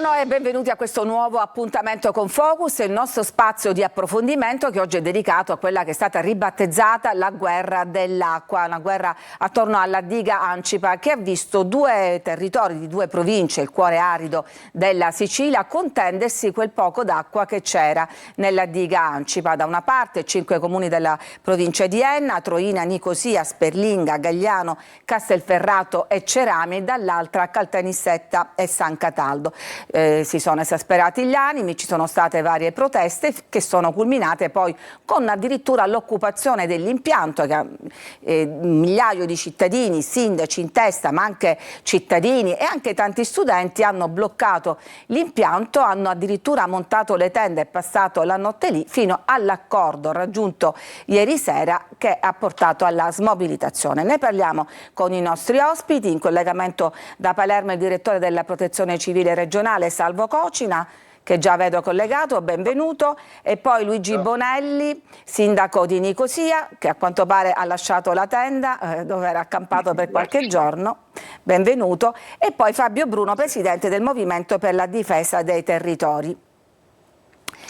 Buongiorno e benvenuti a questo nuovo appuntamento con Focus, il nostro spazio di approfondimento che oggi è dedicato a quella che è stata ribattezzata la guerra dell'acqua, una guerra attorno alla diga Ancipa che ha visto due territori di due province, il cuore arido della Sicilia, contendersi quel poco d'acqua che c'era nella diga Ancipa. Da una parte 5 comuni della provincia di Enna, Troina, Nicosia, Sperlinga, Gagliano, Castelferrato e Cerami, dall'altra Caltanissetta e San Cataldo. Si sono esasperati gli animi, ci sono state varie proteste che sono culminate poi con addirittura l'occupazione dell'impianto che un migliaio di cittadini, sindaci in testa, ma anche cittadini e anche tanti studenti hanno bloccato l'impianto, hanno addirittura montato le tende e passato la notte lì fino all'accordo raggiunto ieri sera che ha portato alla smobilitazione. Ne parliamo con i nostri ospiti, in collegamento da Palermo il direttore della Protezione Civile regionale Salvo Cocina, che già vedo collegato, benvenuto, e poi Luigi Bonelli, sindaco di Nicosia, che a quanto pare ha lasciato la tenda dove era accampato per qualche giorno, benvenuto, e poi Fabio Bruno, presidente del Movimento per la Difesa dei Territori.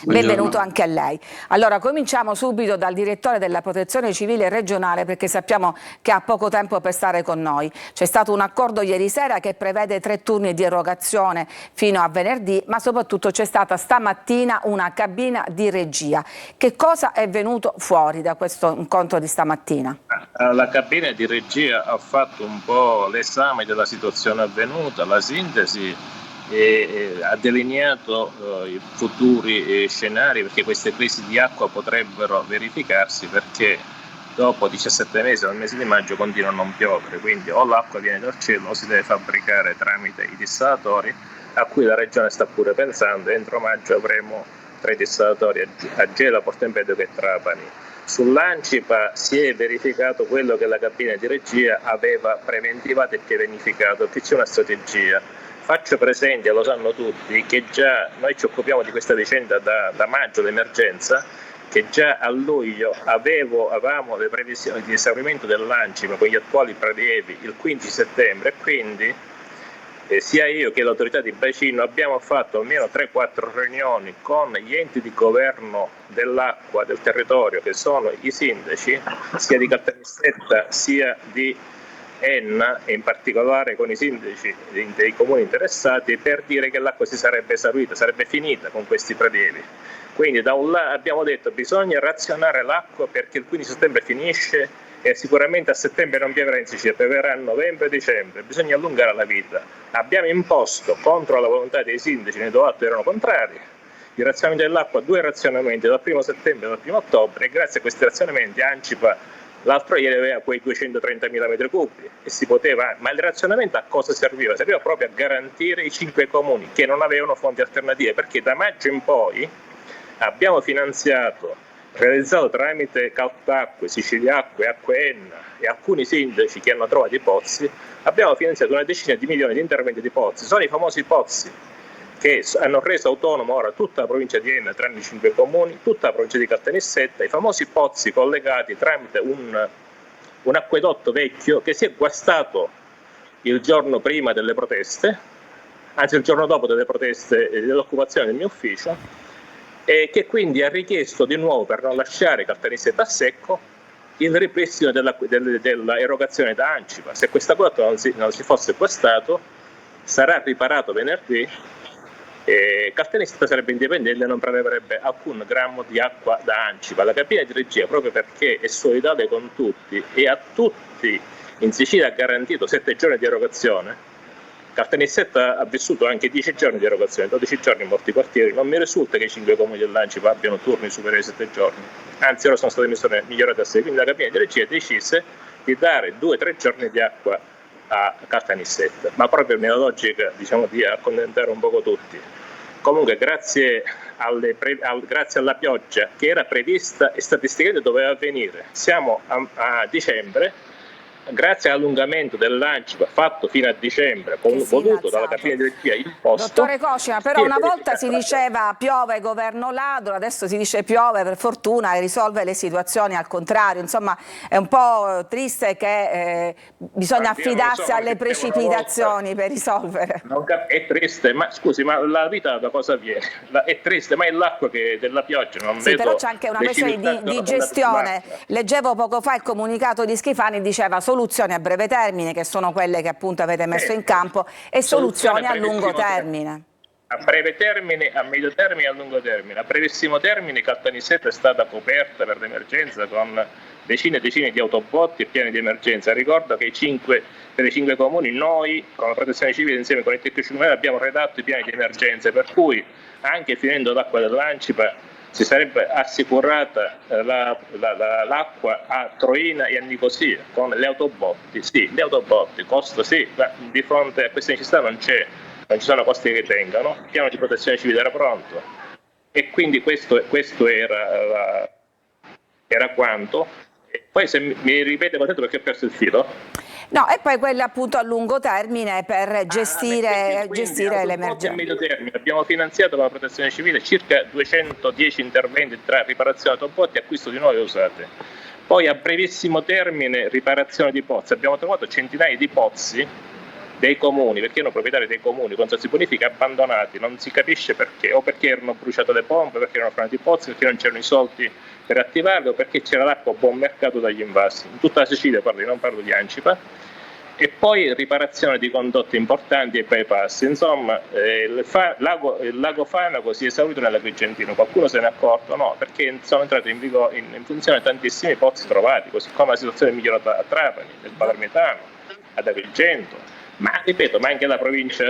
Benvenuto anche a lei. Allora cominciamo subito dal direttore della Protezione Civile regionale, perché sappiamo che ha poco tempo per stare con noi. C'è stato un accordo ieri sera che prevede 3 turni di erogazione fino a venerdì, ma soprattutto c'è stata stamattina una cabina di regia. Che cosa è venuto fuori da questo incontro di stamattina? La cabina di regia ha fatto un po' l'esame della situazione avvenuta, la sintesi, e ha delineato i futuri scenari, perché queste crisi di acqua potrebbero verificarsi perché dopo 17 mesi, dal mese di maggio, continua a non piovere, quindi o l'acqua viene dal cielo o si deve fabbricare tramite i dissalatori, a cui la regione sta pure pensando. Entro maggio avremo 3 dissalatori a Gela, Porto Empedocle e Trapani. Sull'Ancipa si è verificato quello che la cabina di regia aveva preventivato e pianificato, che c'è una strategia. Faccio presente, lo sanno tutti, che già noi ci occupiamo di questa vicenda da maggio, l'emergenza, che già a luglio avevamo le previsioni di esaurimento dell'Ancipa con gli attuali prelievi il 15 settembre e quindi sia io che l'autorità di bacino abbiamo fatto almeno 3-4 riunioni con gli enti di governo dell'acqua del territorio, che sono i sindaci, sia di Caltanissetta sia di Enna, e in particolare con i sindaci dei comuni interessati, per dire che l'acqua si sarebbe esaurita, sarebbe finita con questi prelievi. Quindi da un lato abbiamo detto che bisogna razionare l'acqua perché il 15 settembre finisce e sicuramente a settembre non pioverà in Sicilia, pioverà a novembre e dicembre, bisogna allungare la vita. Abbiamo imposto, contro la volontà dei sindaci, nei due atti erano contrari, il razionamento dell'acqua, 2 razionamenti dal 1 settembre e dal 1 ottobre, e grazie a questi razionamenti Ancipa l'altro ieri aveva quei 230.000 metri cubi e si poteva, ma il razionamento a cosa serviva? Serviva proprio a garantire i 5 comuni che non avevano fonti alternative, perché da maggio in poi abbiamo finanziato, realizzato tramite Caltacque, Siciliacque, Acque Enna e alcuni sindaci che hanno trovato i pozzi, abbiamo finanziato una decina di milioni di interventi di pozzi. Sono i famosi pozzi che hanno reso autonomo ora tutta la provincia di Enna, tranne i 5 comuni, tutta la provincia di Caltanissetta, i famosi pozzi collegati tramite un acquedotto vecchio che si è guastato il giorno prima delle proteste, anzi il giorno dopo delle proteste e dell'occupazione del mio ufficio, e che quindi ha richiesto di nuovo, per non lasciare Caltanissetta a secco, il ripristino dell'erogazione da Ancipa. Se questo acquedotto non si fosse guastato, sarà riparato venerdì. Caltanissetta sarebbe indipendente e non preleverebbe alcun grammo di acqua da Ancipa. La cabina di regia, proprio perché è solidale con tutti e a tutti in Sicilia ha garantito 7 giorni di erogazione, Caltanissetta ha vissuto anche 10 giorni di erogazione, 12 giorni in molti quartieri. Non mi risulta che i 5 comuni dell'Ancipa abbiano turni superiori ai 7 giorni, anzi ora sono state misure migliorate a 6, quindi la cabina di regia decise di dare 2-3 giorni di acqua a Caltanissetta, ma proprio nella logica, diciamo, di accontentare un poco tutti. Comunque grazie alla pioggia che era prevista e statisticamente doveva avvenire, siamo a dicembre grazie all'allungamento dell'Ancipa fatto fino a dicembre, voluto dalla cabina di regia imposto. Dottore Cocina, però una volta si diceva piove governo ladro, adesso si dice piove per fortuna e risolve le situazioni al contrario. Insomma, è un po' triste che bisogna affidarsi alle precipitazioni per risolvere. È triste, ma scusi, ma la vita da cosa viene? È triste, ma è l'acqua della pioggia. Non sì, vedo però c'è anche una questione di gestione. Leggevo poco fa il comunicato di Schifani, diceva soluzioni a breve termine, che sono quelle che appunto avete messo in campo, e soluzioni a lungo termine. A breve termine, a medio termine e a lungo termine. A brevissimo termine Caltanissetta è stata coperta per l'emergenza con decine e decine di autobotti e piani di emergenza. Ricordo che per i 5 comuni noi, con la protezione civile insieme con il tecnico comunale, abbiamo redatto i piani di emergenza, per cui anche finendo l'acqua dell'Ancipa si sarebbe assicurata l'acqua a Troina e a Nicosia con le autobotti. Sì, le autobotti, costo sì, ma di fronte a queste necessità non ci sono costi che tengano, il piano di protezione civile era pronto e quindi questo era quanto. E poi se mi ripete perché ho perso il filo? No, e poi quella appunto a lungo termine per gestire l'emergenza. A medio termine abbiamo finanziato con la protezione civile circa 210 interventi tra riparazione autobotti e acquisto di nuove usate. Poi a brevissimo termine riparazione di pozzi. Abbiamo trovato centinaia di pozzi dei comuni, perché erano proprietari dei comuni, consorzi bonifica abbandonati, non si capisce perché, o perché erano bruciate le pompe, perché erano frenati i pozzi, perché non c'erano i soldi per attivarli, o perché c'era l'acqua a buon mercato dagli invasi. In tutta la Sicilia non parlo di Ancipa. E poi riparazione di condotte importanti e bypass. Insomma, il lago Fanago si è esaurito nell'Agrigentino. Qualcuno se ne è accorto? No, perché sono entrati in funzione tantissimi pozzi trovati, così come la situazione è migliorata a Trapani, nel Palermitano, ad Agrigento. Ma ripeto, ma anche la provincia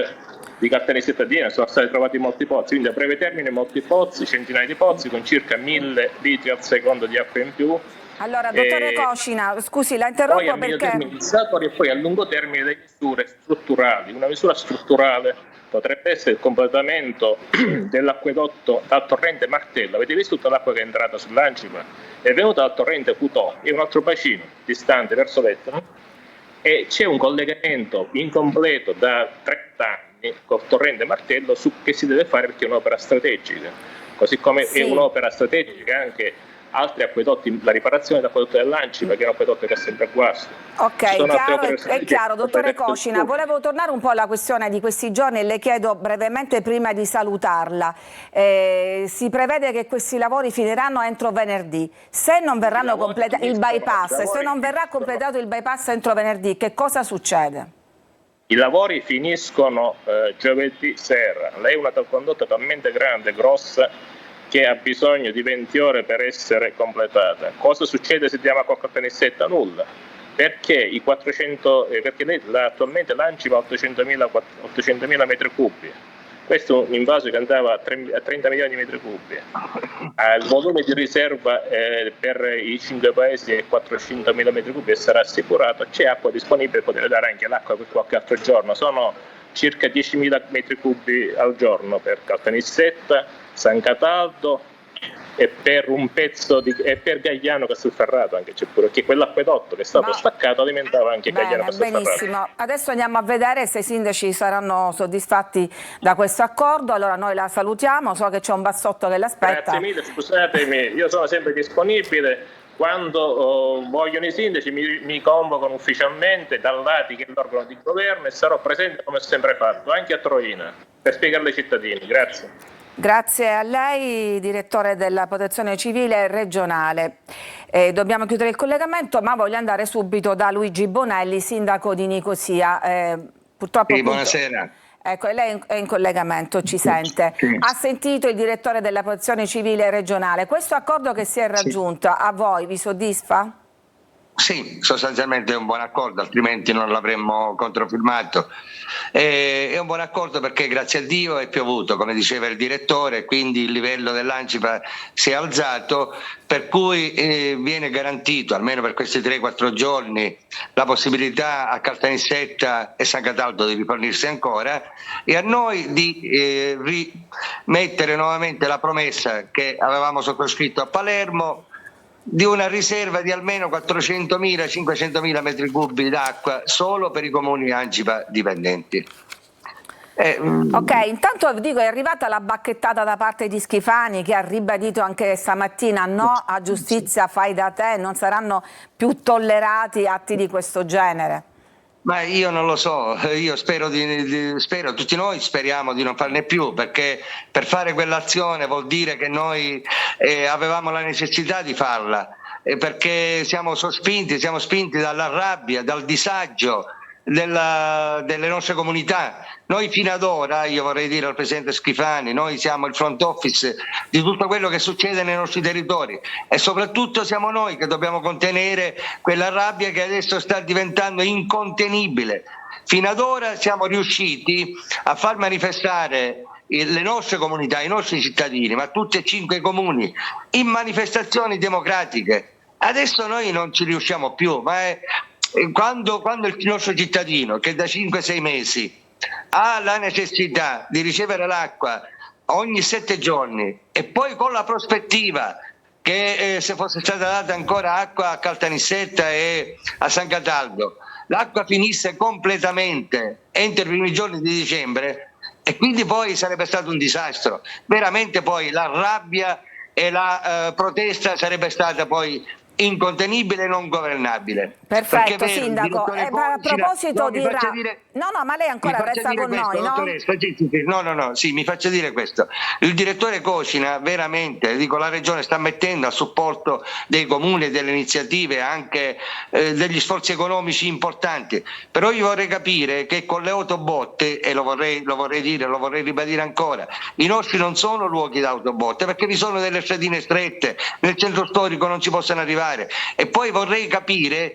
di Caltanissetta sono stati trovati molti pozzi, quindi a breve termine molti pozzi, centinaia di pozzi con circa 1000 litri al secondo di acqua in più. Allora, dottore Cocina, scusi, la interrompo poi a medio perché... termine e poi a lungo termine delle misure strutturali. Una misura strutturale potrebbe essere il completamento dell'acquedotto dal torrente Martello. Avete visto tutta l'acqua che è entrata sull'Ancipa? È venuta dal torrente Cutò, è un altro bacino distante verso l'Etna, e c'è un collegamento incompleto da 30 anni col torrente Martello che si deve fare perché è un'opera strategica, così come è un'opera strategica anche altri acquedotti, la riparazione dell'acquedotto dell'Ancipa, che è un acquedotto che è sempre a guasto. Ok, è chiaro, dottore Cocina. Volevo tornare un po' alla questione di questi giorni e le chiedo brevemente prima di salutarla. Si prevede che questi lavori finiranno entro venerdì. Se non verranno completati il bypass, se non verrà completato il bypass entro venerdì, che cosa succede? I lavori finiscono giovedì sera. Lei è una condotta talmente grande, grossa, che ha bisogno di 20 ore per essere completata. Cosa succede se diamo a Caltanissetta? Nulla, perché attualmente l'Ancipa ha 800.000 metri cubi. Questo è un invaso che andava a 30 milioni di metri cubi. Il volume di riserva per i 5 paesi è 400.000 metri cubi e sarà assicurato. C'è acqua disponibile, potete dare anche l'acqua per qualche altro giorno. Sono circa 10.000 metri cubi al giorno per Caltanissetta, San Cataldo e per un pezzo e per Gagliano Castelferrato anche c'è pure, perché quell'acquedotto che è stato staccato alimentava anche Gagliano Castelferrato. Benissimo, adesso andiamo a vedere se i sindaci saranno soddisfatti da questo accordo. Allora noi la salutiamo, so che c'è un bassotto che l'aspetta. Grazie mille, scusatemi, io sono sempre disponibile. Quando vogliono i sindaci mi convocano ufficialmente dal Lati, che è l'organo di governo, e sarò presente come ho sempre fatto, anche a Troina, per spiegare ai cittadini. Grazie. Grazie a lei, direttore della Protezione Civile regionale. Dobbiamo chiudere il collegamento, ma voglio andare subito da Luigi Bonelli, sindaco di Nicosia. Purtroppo, sì, buonasera. Ecco, lei è in collegamento, ci sente. Sì. Ha sentito il direttore della Protezione Civile regionale. Questo accordo che si è raggiunto, a voi vi soddisfa? Sì, sostanzialmente è un buon accordo, altrimenti non l'avremmo controfirmato. È un buon accordo perché grazie a Dio è piovuto, come diceva il direttore, quindi il livello dell'Ancipa si è alzato, per cui viene garantito, almeno per questi 3-4 giorni, la possibilità a Caltanissetta e San Cataldo di rifornirsi ancora, e a noi di rimettere nuovamente la promessa che avevamo sottoscritto a Palermo, di una riserva di almeno 400.000-500.000 metri cubi d'acqua solo per i comuni Ancipa dipendenti. Ok, intanto dico è arrivata la bacchettata da parte di Schifani, che ha ribadito anche stamattina no a giustizia fai da te, non saranno più tollerati atti di questo genere. Ma io non lo so, io spero, tutti noi speriamo di non farne più, perché per fare quell'azione vuol dire che noi avevamo la necessità di farla, perché siamo spinti dalla rabbia, dal disagio delle nostre comunità. Noi fino ad ora, io vorrei dire al Presidente Schifani, noi siamo il front office di tutto quello che succede nei nostri territori e soprattutto siamo noi che dobbiamo contenere quella rabbia che adesso sta diventando incontenibile. Fino ad ora siamo riusciti a far manifestare le nostre comunità, i nostri cittadini, ma tutti e 5 i comuni, in manifestazioni democratiche. Adesso noi non ci riusciamo più, ma quando il nostro cittadino, che da 5-6 mesi ha la necessità di ricevere l'acqua ogni 7 giorni e poi con la prospettiva che se fosse stata data ancora acqua a Caltanissetta e a San Cataldo, l'acqua finisse completamente entro i primi giorni di dicembre, e quindi poi sarebbe stato un disastro. Veramente poi la rabbia e la protesta sarebbe stata poi incontenibile e non governabile. Perfetto, perché, Sindaco. A proposito di no, ma lei ancora resta con noi, no? Sì, mi faccia dire questo. Il direttore Cocina veramente, dico, la Regione sta mettendo a supporto dei comuni e delle iniziative, anche degli sforzi economici importanti, però io vorrei capire che con le autobotte, e lo vorrei ribadire ancora, i nostri non sono luoghi da autobotte, perché vi sono delle stradine strette, nel centro storico non ci possono arrivare. E poi vorrei capire,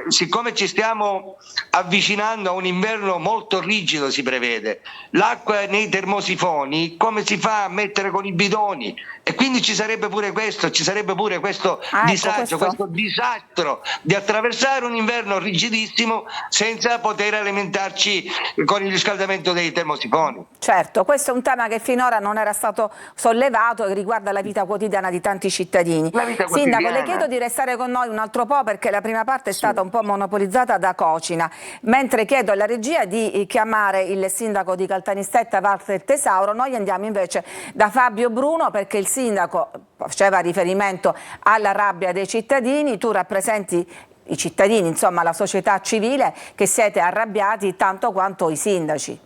siccome ci stiamo avvicinando a un inverno molto rigido, si prevede, l'acqua nei termosifoni come si fa a mettere con i bidoni? E quindi ci sarebbe pure questo disagio, questo disastro di attraversare un inverno rigidissimo senza poter alimentarci con il riscaldamento dei termosifoni. Certo, questo è un tema che finora non era stato sollevato e riguarda la vita quotidiana di tanti cittadini. Sindaco, le chiedo di restare con noi un altro po', perché la prima parte è stata un po' monopolizzata da Cocina, mentre chiedo alla regia di chiamare il sindaco di Caltanissetta, Walter Tesauro. Noi andiamo invece da Fabio Bruno, perché il sindaco faceva riferimento alla rabbia dei cittadini. Tu rappresenti i cittadini, insomma la società civile, che siete arrabbiati tanto quanto i sindaci.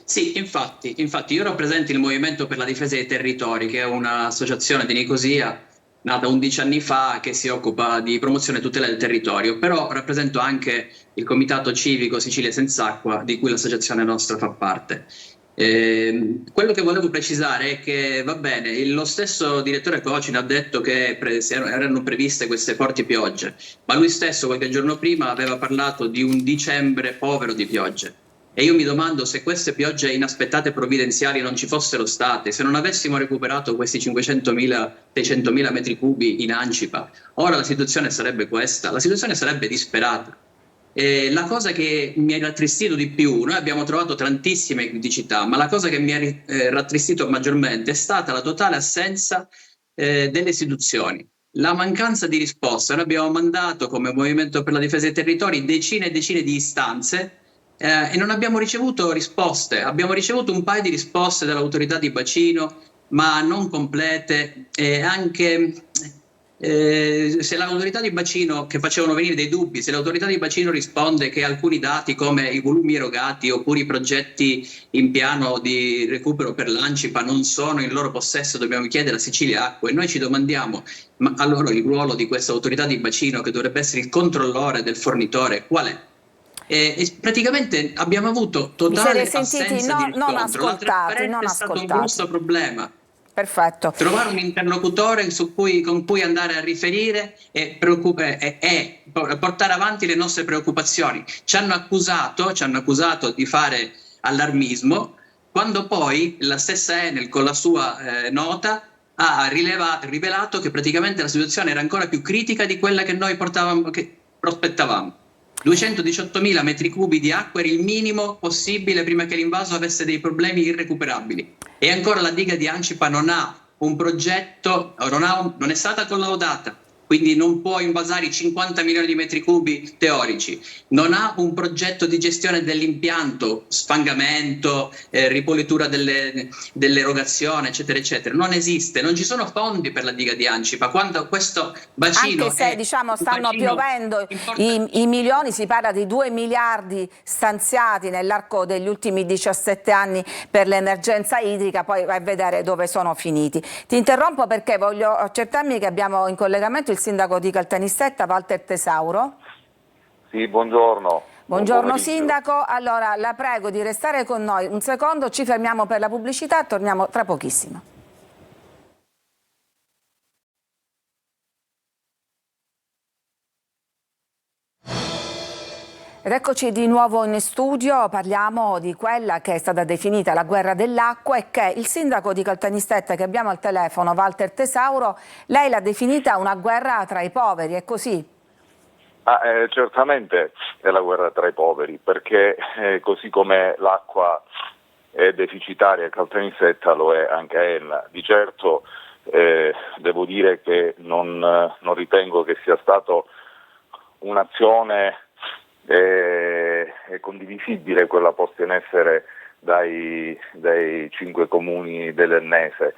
Sì, infatti io rappresento il Movimento per la Difesa dei Territori, che è un'associazione di Nicosia nata 11 anni fa, che si occupa di promozione e tutela del territorio, però rappresento anche il Comitato Civico Sicilia Senza Acqua, di cui l'associazione nostra fa parte. Quello che volevo precisare è che, va bene, lo stesso direttore Cocina ha detto che erano previste queste forti piogge, ma lui stesso qualche giorno prima aveva parlato di un dicembre povero di piogge. E io mi domando, se queste piogge inaspettate provvidenziali non ci fossero state, se non avessimo recuperato questi 500.000-600.000 metri cubi in Ancipa, ora la situazione sarebbe questa, la situazione sarebbe disperata. La cosa che mi ha rattristito di più, noi abbiamo trovato tantissime criticità, ma la cosa che mi ha rattristito maggiormente è stata la totale assenza delle istituzioni. La mancanza di risposta. Noi abbiamo mandato come Movimento per la Difesa dei Territori decine e decine di istanze, e non abbiamo ricevuto risposte. Abbiamo ricevuto un paio di risposte dall'autorità di bacino, ma non complete, e anche se l'autorità di bacino, che facevano venire dei dubbi, se l'autorità di bacino risponde che alcuni dati come i volumi erogati oppure i progetti in piano di recupero per l'Ancipa non sono in loro possesso, dobbiamo chiedere a Sicilia Acque, e noi ci domandiamo, ma allora il ruolo di questa autorità di bacino, che dovrebbe essere il controllore del fornitore, qual è? E praticamente abbiamo avuto totale assenza di riscontro. La trasparenza è stato un grosso problema. Perfetto. Trovare un interlocutore con cui andare a riferire e portare avanti le nostre preoccupazioni. Ci hanno accusato di fare allarmismo, quando poi la stessa Enel, con la sua nota, ha rivelato che praticamente la situazione era ancora più critica di quella che noi prospettavamo. 218.000 metri cubi di acqua era il minimo possibile prima che l'invaso avesse dei problemi irrecuperabili. E ancora la diga di Ancipa non ha un progetto, non è stata collaudata, quindi non può invasare i 50 milioni di metri cubi teorici, non ha un progetto di gestione dell'impianto, sfangamento, ripulitura dell'erogazione, eccetera, eccetera. Non esiste, non ci sono fondi per la diga di Ancipa. Quando questo bacino anche se diciamo stanno piovendo i milioni, si parla di 2 miliardi stanziati nell'arco degli ultimi 17 anni per l'emergenza idrica, poi vai a vedere dove sono finiti. Ti interrompo perché voglio accertarmi che abbiamo in collegamento il sindaco di Caltanissetta, Walter Tesauro. Sì, buongiorno. Buongiorno sindaco, allora la prego di restare con noi un secondo, ci fermiamo per la pubblicità e torniamo tra pochissimo. Ed eccoci di nuovo in studio, parliamo di quella che è stata definita la guerra dell'acqua e che il sindaco di Caltanissetta che abbiamo al telefono, Walter Tesauro, lei l'ha definita una guerra tra i poveri, è così? Certamente è la guerra tra i poveri, perché così come l'acqua è deficitaria a Caltanissetta lo è anche a Enna. Di certo devo dire che non ritengo che sia stato un'azione è condivisibile quella posta in essere dai 5 comuni dell'Ennese,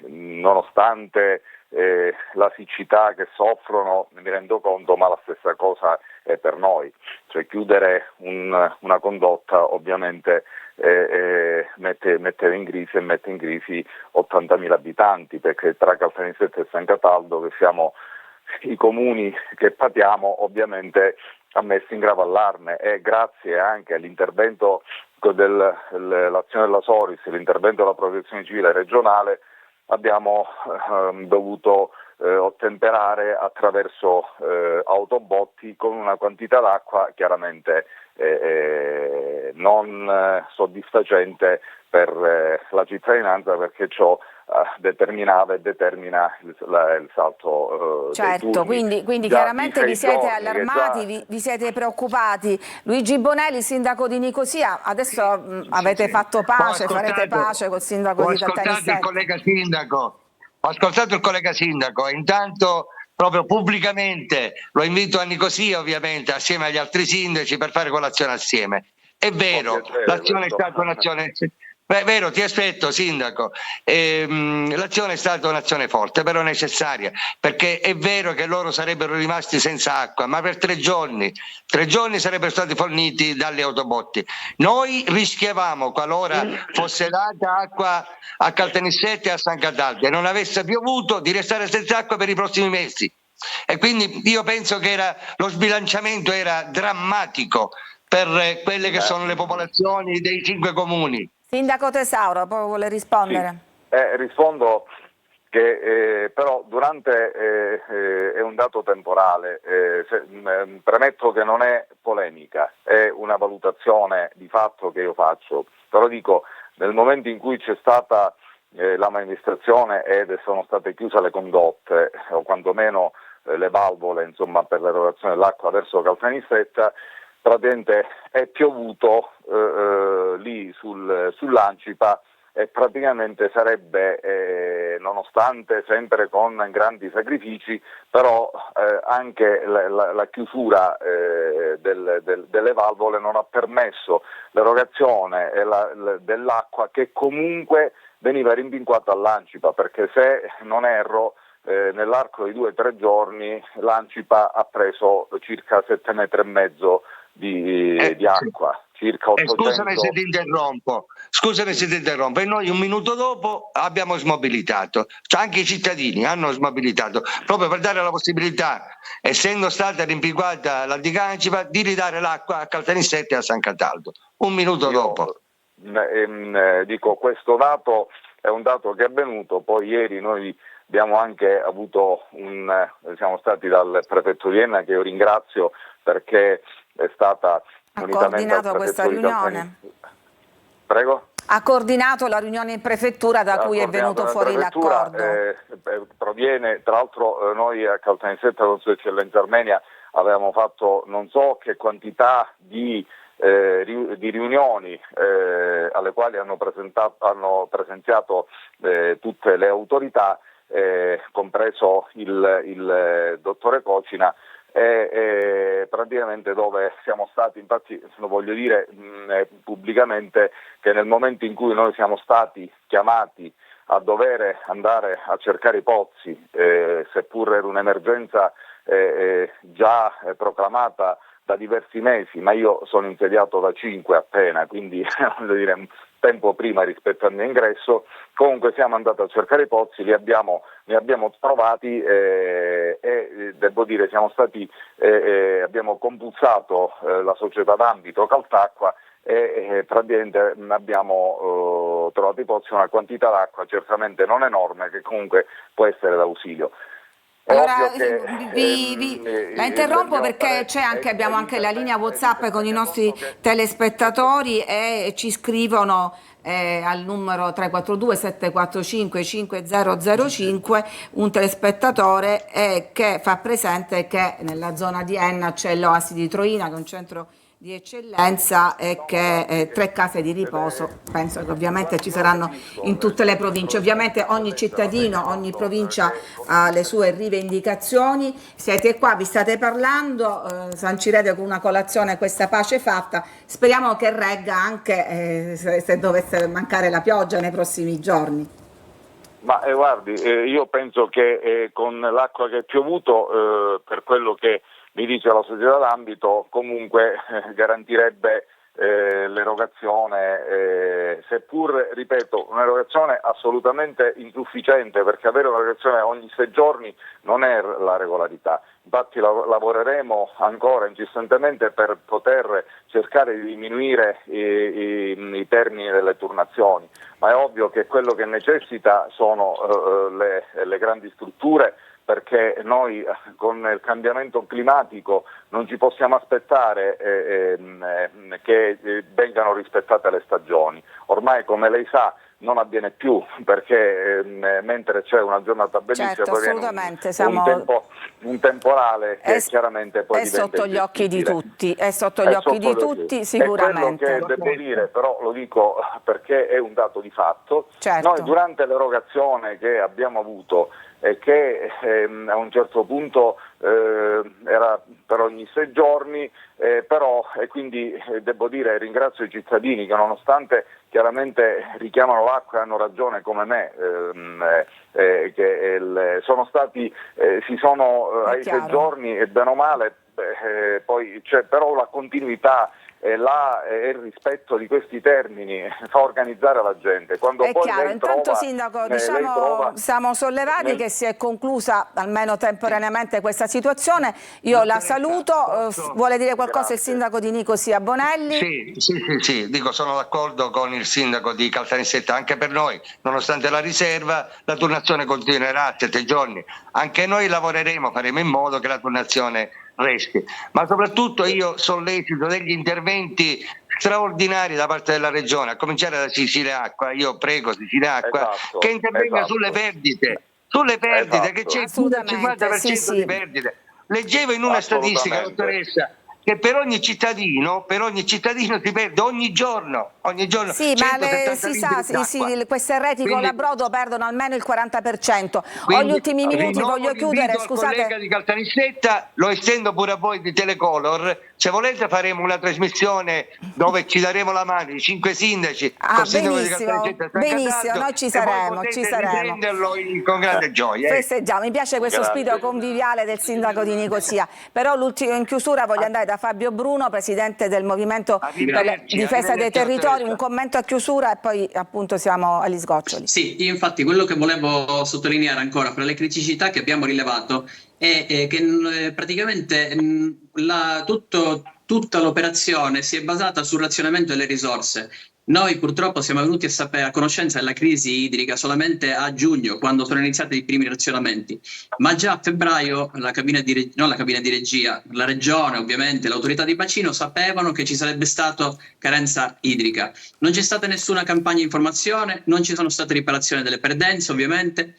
nonostante la siccità che soffrono, mi rendo conto, ma la stessa cosa è per noi, cioè chiudere una condotta ovviamente mette in crisi 80.000 abitanti, perché tra Caltanissetta e San Cataldo, che siamo i comuni che patiamo, ovviamente ha messo in grave allarme, e grazie anche all'intervento dell'azione della Soris, l'intervento della protezione civile regionale, abbiamo dovuto ottemperare attraverso autobotti con una quantità d'acqua chiaramente non soddisfacente per la cittadinanza, perché ciò determinava e determina il salto certo, quindi chiaramente vi siete allarmati, vi siete preoccupati. Luigi Bonelli, sindaco di Nicosia, adesso avete fatto pace, farete pace col sindaco di Caltanissetta. Ho ascoltato il collega sindaco e intanto proprio pubblicamente lo invito a Nicosia, ovviamente assieme agli altri sindaci, per fare colazione assieme. È vero, l'azione è stata un'azione... Beh, è vero, ti aspetto sindaco, l'azione è stata un'azione forte, però necessaria, perché è vero che loro sarebbero rimasti senza acqua, ma per 3 giorni sarebbero stati forniti dalle autobotti. Noi rischiavamo, qualora fosse data acqua a Caltanissetta e a San Cataldo e non avesse piovuto, di restare senza acqua per i prossimi mesi. E quindi io penso che lo sbilanciamento era drammatico per quelle che sono le popolazioni dei 5 comuni. Sindaco Tesauro, poi vuole rispondere? Sì. Rispondo che però durante è un dato temporale, premetto che non è polemica, è una valutazione di fatto che io faccio, però dico, nel momento in cui c'è stata la manifestazione ed sono state chiuse le condotte, o quantomeno le valvole, insomma, per l'erogazione dell'acqua verso Caltanissetta, praticamente è piovuto lì sull'Ancipa, e praticamente sarebbe, nonostante sempre con grandi sacrifici, però anche la chiusura delle valvole non ha permesso l'erogazione dell'acqua, che comunque veniva rimpinguata all'Ancipa, perché se non erro nell'arco di 2 o 3 giorni l'Ancipa ha preso circa 7,5 metri di acqua, circa 800... Scusami se ti interrompo, e noi un minuto dopo abbiamo smobilitato, cioè anche i cittadini hanno smobilitato, proprio per dare la possibilità, essendo stata rimpinguata la diga Ancipa, di ridare l'acqua a Caltanissetta e a San Cataldo, un minuto dopo. Dico, questo dato è un dato che è avvenuto, poi ieri noi abbiamo anche avuto siamo stati dal prefetto di Enna, che io ringrazio perché è stata ha coordinato questa riunione. Prego? Ha coordinato la riunione in prefettura da cui è venuto fuori l'accordo. Proviene, tra l'altro noi a Caltanissetta con Sua Eccellenza Armenia avevamo fatto non so che quantità di di riunioni alle quali hanno presenziato tutte le autorità, compreso il dottore Cocina, praticamente dove siamo stati, infatti lo voglio dire pubblicamente, che nel momento in cui noi siamo stati chiamati a dover andare a cercare i pozzi, seppur era un'emergenza già proclamata da diversi mesi, ma io sono insediato da 5 appena, quindi voglio dire un tempo prima rispetto al mio ingresso. Comunque siamo andati a cercare i pozzi, ne abbiamo trovati e devo dire abbiamo compulsato la società d'ambito Caltacqua e praticamente abbiamo trovato i pozzi, una quantità d'acqua certamente non enorme, che comunque può essere d'ausilio. Allora, la interrompo perché abbiamo anche la linea WhatsApp con i nostri telespettatori e ci scrivono al numero 342 745 5005 un telespettatore che fa presente che nella zona di Enna c'è l'Oasi di Troina, che è un centro di eccellenza, e che 3 case di riposo penso che ovviamente ci saranno in tutte le province. Ovviamente ogni cittadino, ogni provincia ha le sue rivendicazioni. Siete qua, vi state parlando, sancirete con una colazione questa pace fatta. Speriamo che regga anche se dovesse mancare la pioggia nei prossimi giorni. Ma guardi, io penso che con l'acqua che è piovuto, per quello che mi dice la società d'ambito, comunque garantirebbe l'erogazione, seppur, ripeto, un'erogazione assolutamente insufficiente, perché avere un'erogazione ogni 6 giorni non è la regolarità. Infatti lavoreremo ancora insistentemente per poter cercare di diminuire i termini delle turnazioni, ma è ovvio che quello che necessita sono le grandi strutture, perché noi con il cambiamento climatico non ci possiamo aspettare che vengano rispettate le stagioni. Ormai, come lei sa, non avviene più, perché mentre c'è una giornata bellissima, certo, poi viene un temporale che chiaramente poi diventa sotto gli occhi di tutti, è sotto È gli occhi sotto di tutti sicuramente. Quello che devo dire, però lo dico perché è un dato di fatto, certo. Noi durante l'erogazione che abbiamo avuto e che a un certo punto era per ogni 6 giorni, però, e quindi devo dire, ringrazio i cittadini che, nonostante chiaramente richiamano l'acqua e hanno ragione come me, sono stati, si sono ai 6 giorni e bene o male, poi c'è però la continuità e il rispetto di questi termini fa organizzare la gente. Quando è poi chiaro, intanto Sindaco, siamo sollevati che si è conclusa almeno temporaneamente questa situazione. Io la saluto, vuole dire qualcosa il sindaco di Nicosia Bonelli? Sì, dico, sono d'accordo con il sindaco di Caltanissetta, anche per noi, nonostante la riserva, la turnazione continuerà a 7 giorni, anche noi lavoreremo, faremo in modo che la turnazione resti, ma soprattutto io sollecito degli interventi straordinari da parte della regione, a cominciare da Sicilia Acqua. Io prego Sicilia Acqua che intervenga sulle perdite, che c'è il 50% di perdite. Leggevo in una statistica, dottoressa, che per ogni cittadino si perde ogni giorno. Sì, ma si sa, queste reti con l'Abrodo perdono almeno il 40%. Ho gli ultimi minuti, voglio chiudere, scusate. Il collega di Caltanissetta, lo estendo pure a voi di Telecolor, se volete faremo una trasmissione dove ci daremo la mano, i 5 sindaci, benissimo, noi ci saremo. Riprenderlo con grande gioia. Festeggiamo, mi piace questo spirito conviviale del sindaco di Nicosia, però in chiusura voglio andare da Fabio Bruno, presidente del Movimento per la Difesa dei Territori, un commento a chiusura e poi appunto siamo agli sgoccioli. Sì, infatti quello che volevo sottolineare ancora fra le criticità che abbiamo rilevato è che praticamente tutta l'operazione si è basata sul razionamento delle risorse. Noi purtroppo siamo venuti a conoscenza della crisi idrica solamente a giugno, quando sono iniziati i primi razionamenti, ma già a febbraio la regione, ovviamente, l'autorità di bacino sapevano che ci sarebbe stata carenza idrica. Non c'è stata nessuna campagna di informazione, non ci sono state riparazioni delle perdenze, ovviamente,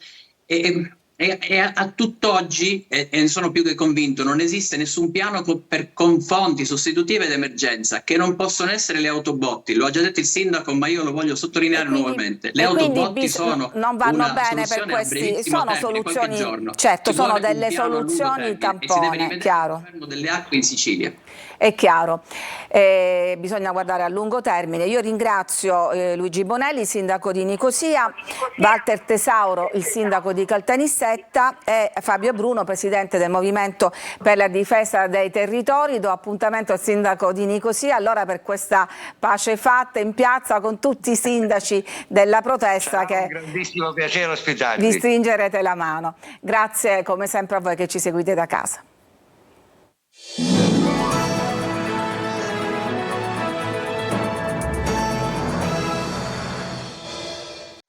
e E a tutt'oggi, e ne sono più che convinto, non esiste nessun piano con fonti sostitutive d'emergenza, che non possono essere le autobotti. Lo ha già detto il sindaco, ma io lo voglio sottolineare nuovamente. Le autobotti sono non vanno una bene per soluzione a questi, brevissimo sono termine, qualche soluzioni, giorno. certo, Ci sono vuole un delle piano a lungo soluzioni termine e si deve tampone, rivedere chiaro. il governo delle acque in Sicilia. È chiaro, bisogna guardare a lungo termine. Io ringrazio Luigi Bonelli, sindaco di Nicosia, Walter Tesauro, il sindaco di Caltanissetta, e Fabio Bruno, presidente del Movimento per la Difesa dei Territori. Do appuntamento al sindaco di Nicosia allora per questa pace fatta in piazza con tutti i sindaci della protesta. Sarà un grandissimo piacere ospitarvi. Vi stringerete la mano. Grazie come sempre a voi che ci seguite da casa.